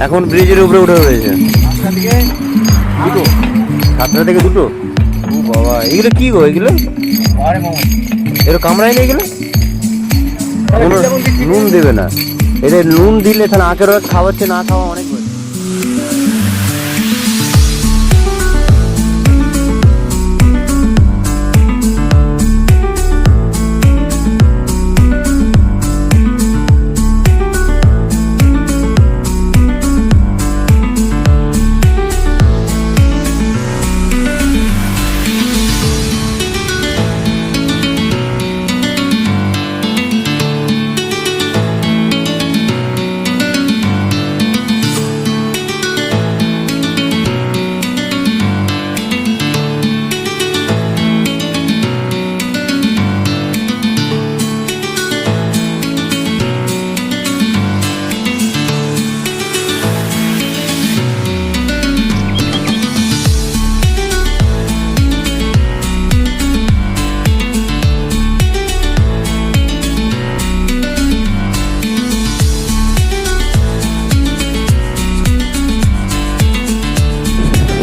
এখন ব্রিজের উপরে উঠে রয়েছে। দুটো 7টা থেকে 2টো। ও বাবা, এগুলো কি গো? এগুলো এর কামড়ায় না এগুলো? কোনো নুন দেবে না। এদের নুন দিলে তাহলে আখের রস খাওয়াচ্ছে, না খাওয়া অনেক বড়।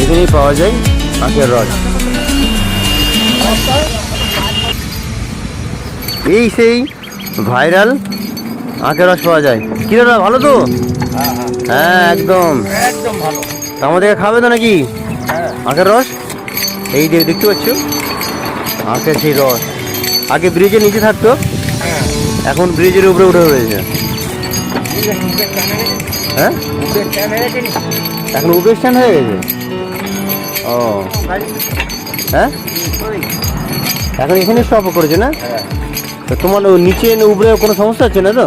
এখানেই পাওয়া যায় আখের রস। এই সেই ভাইরাল আখের রস পাওয়া যায়। কি দাদা, ভালো তো? হ্যাঁ একদম একদম ভালো। আমাদেরকে খাবে তো নাকি আখের রস? এই যে দেখতে পাচ্ছ আখের সেই রস। আগে ব্রিজের নিচে থাকতো, এখন ব্রিজের উপরে উঠে রয়েছে। হ্যাঁ, এখন উবের স্ট্যান্ড হয়ে গেছে। ও হ্যাঁ, এখন এখানে স্টপ করেছে না? তো তোমার নিচে উপরে কোনো সমস্যা হচ্ছে না তো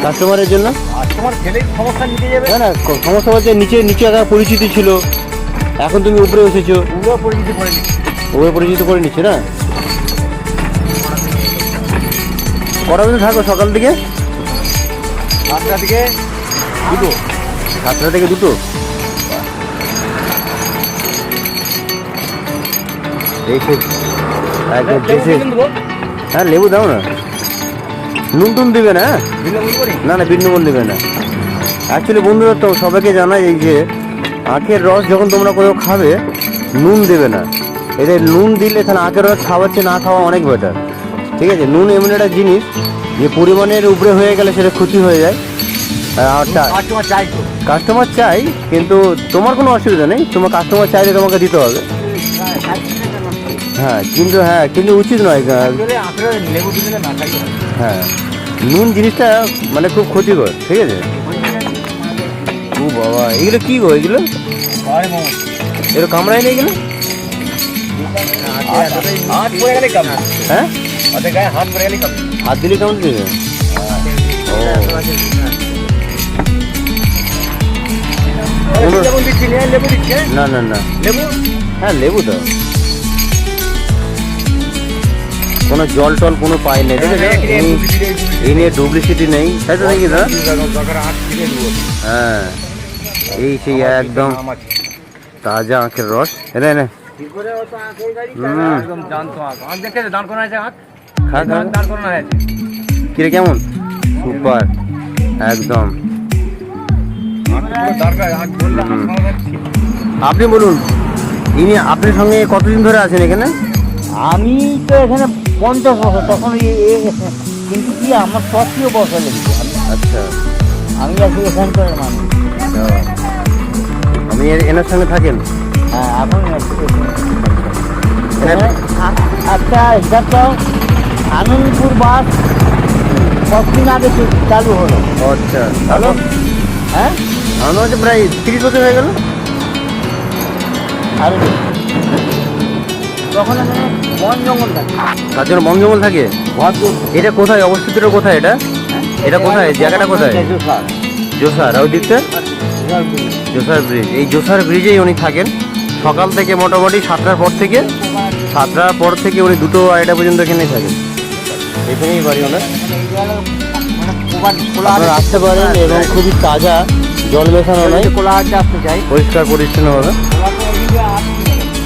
কাস্টমারের জন্য? সমস্যা নিতে যাবে না না, সমস্যা বলতে নিচে নিচে একটা পরিচিতি ছিল, এখন তুমি উপরে এসেছো, উপরে পরিচিত করে নিচ্ছে না? কটা পর্যন্ত থাকো সকাল থেকে? 7টা থেকে 2টো। 7টা থেকে 2টো। এই সেই একদম দেশে। হ্যাঁ লেবু দাও না, নুন টুন দিবে না? না না, বিট নুন দিবে না। অ্যাকচুয়ালি বন্ধুরা তো সবাইকে জানাই এই যে আখের রস যখন তোমরা কোথাও খাবে নুন দেবে না। এদের নুন দিলে তাহলে আখের রস খাওয়াচ্ছে, না খাওয়া অনেক বেটার। ঠিক আছে, নুন এমন একটা জিনিস যে পরিমাণের উপরে হয়ে গেলে সেটা ক্ষতি হয়ে যায়। আর কাস্টমার চাই, কিন্তু তোমার কোনো অসুবিধা নেই, তোমার কাস্টমার চাইলে তোমাকে দিতে হবে। হ্যাঁ কিন্তু উচিত নয়। হ্যাঁ, নুন জিনিসটা মানে খুব ক্ষতিকর। ঠিক আছে। ও বাবা, এগুলো কি গো? এগুলো এর কামড়ায় না এগুলো? হ্যাঁ, হাত দিলে কেমন দিবে? না না না, লেবু, হ্যাঁ লেবু দাও। কোনো জল টল কোনো পাই নেই, ঠিক আছে? এই নিয়ে ডুপ্লিসিটি নেই, তাই তো নাকি দাদা? হ্যাঁ, এই সেই একদম তাজা আখের রস। এনে এনে কিরে কেমন? সুপার একদম। আপনি বলুন, ইনি আপনার সঙ্গে কতদিন ধরে আছেন এখানে? আমি তো এখানে 50 বছর, তখন কিন্তু কি আমার 40 বছর লেগেছে। আচ্ছা, আমি আছি এখানকার মানুষ। আপনি এনার সঙ্গে থাকেন? হ্যাঁ, এখন একটা হিসাবটাও আনন্দপুর বাস কতদিন আগে চালু হলো। আচ্ছা, ভালো। হ্যাঁ, আমার হচ্ছে প্রায় 30 বছর হয়ে গেল। আর তখন এখানে বন জঙ্গল থাকে। তার জন্য বন জঙ্গল থাকে। এটা কোথায় অবস্থিত? কোথায় এটা? এটা কোথায়, জায়গাটা কোথায়? জোসার। ওই দিকটা জোসার ব্রিজ। এই জোসার ব্রিজেই উনি থাকেন সকাল থেকে, মোটামুটি 7টার পর থেকে উনি 2টো 2:30 পর্যন্ত এখানেই থাকেন। এখানেই বাড়ি ওনার। আপনারা আসতে পারেন এবং খুবই তাজা, জল মেশানো নয়, কোলাহাটে আসতে চাই, পরিষ্কার পরিচ্ছন্ন হবে।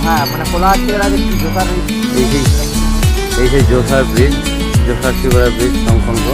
হ্যাঁ মানে কোলাহাটে জোসার এই সেই জোসার ব্রিজ, জোসার শিবরা ব্রিজ সংলগ্ন।